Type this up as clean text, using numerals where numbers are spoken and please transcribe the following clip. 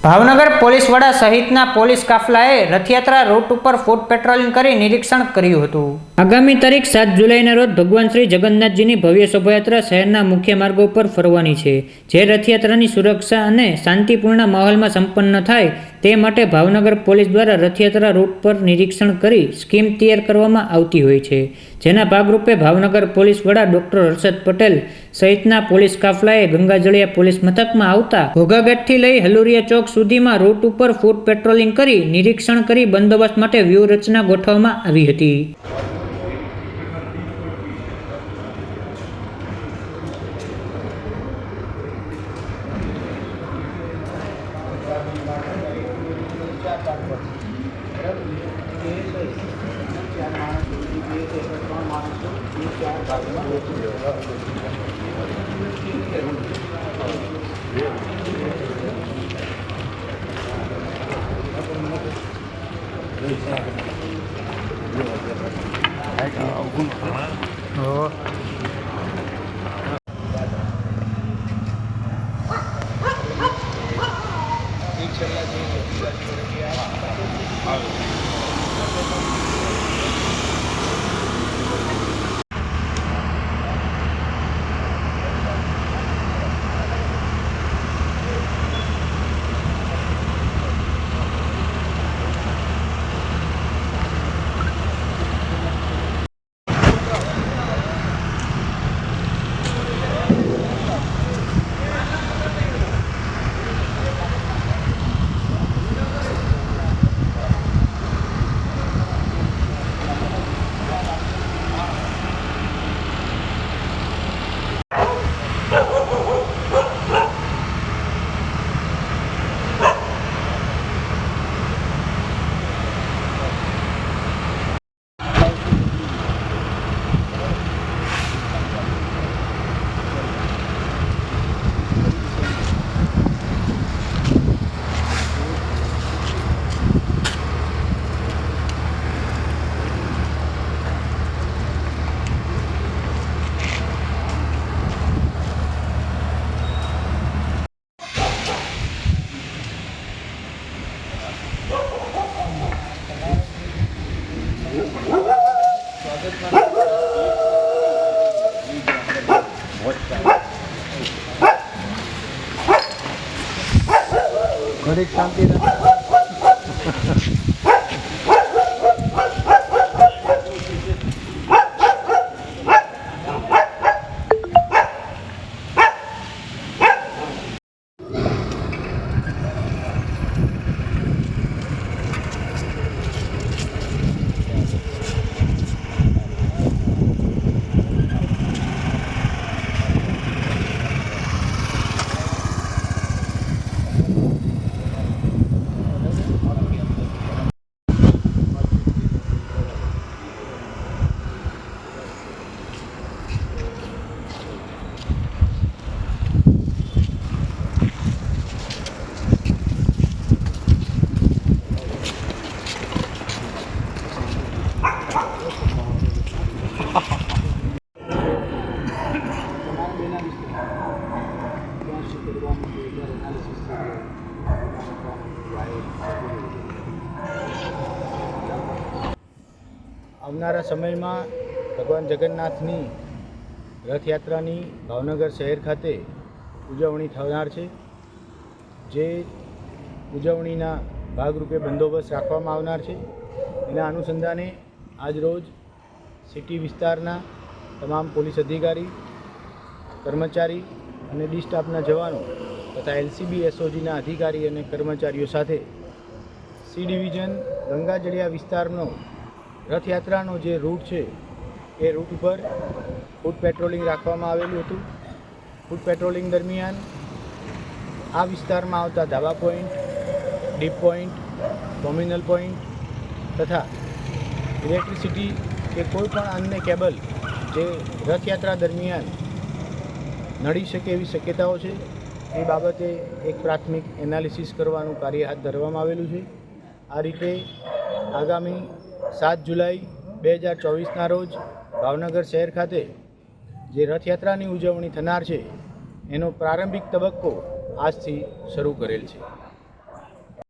Bhavnagar police વડા સહિતના police કાફલાએ Rathyatra route ઉપર ફૂટ પેટ્રોલિંગ કરી નિરીક્ષણ કર્યું હતું। આગામી તારીખ 7 જુલાઈના રોજ ભગવાન શ્રી જગન્નાથજીની ભવ્ય શોભાયાત્રા શહેરના મુખ્ય માર્ગો પર ફરવાની છે, જે રથયાત્રાની સુરક્ષા અને શાંતિપૂર્ણ માહોલમાં સંપન્ન થાય તે માટે ભાવનગર પોલીસ દ્વારા રથયાત્રા રૂટ પર નિરીક્ષણ કરી સ્કીમ તૈયાર કરવામાં આવતી હોય છે, જેના ભાગરૂપે ભાવનગર પોલીસ વડા ડોક્ટર હર્ષદ પટેલ સહિતના પોલીસ કાફલાએ ગંગાજળિયા પોલીસ મથકમાં આવતા ઘોઘાઘાટથી લઈ હલુરિયા ચોક સુધીમાં રૂટ ઉપર ફૂટ પેટ્રોલિંગ કરી નિરીક્ષણ કરી બંદોબસ્ત માટે વ્યૂહરચના ગોઠવવામાં આવી હતી। ઘડીક શાંતિ આવનારા સમયમાં ભગવાન જગન્નાથની રથયાત્રાની ભાવનગર શહેર ખાતે ઉજવણી થનાર છે, જે ઉજવણીના ભાગરૂપે બંદોબસ્ત રાખવામાં આવનાર છે। એના અનુસંધાને આજરોજ સિટી વિસ્તારના તમામ પોલીસ અધિકારી, કર્મચારી અને ડી સ્ટાફના જવાનો તથા એલસીબી એસઓજીના અધિકારી અને કર્મચારીઓ સાથે સી ડિવિઝન ગંગાજળિયા વિસ્તારનો રથયાત્રાનો જે રૂટ છે એ રૂટ ઉપર ફૂટ પેટ્રોલિંગ રાખવામાં આવેલું હતું। ફૂટ પેટ્રોલિંગ દરમિયાન આ વિસ્તારમાં આવતા ધાબા point, deep point, terminal point તથા ઇલેક્ટ્રિસિટી કે કોઈ પણ અન્ય કેબલ જે રથયાત્રા દરમિયાન નડી શકે એવી શક્યતાઓ છે એ બાબતે એક પ્રાથમિક એનાલિસિસ કરવાનું કાર્ય હાથ ધરવામાં આવેલું છે। આ રીતે આગામી 7 જુલાઈ 2024ના રોજ ભાવનગર શહેર ખાતે જે રથયાત્રાની ઉજવણી થનાર છે એનો પ્રારંભિક તબક્કો આજથી શરૂ કરેલ છે।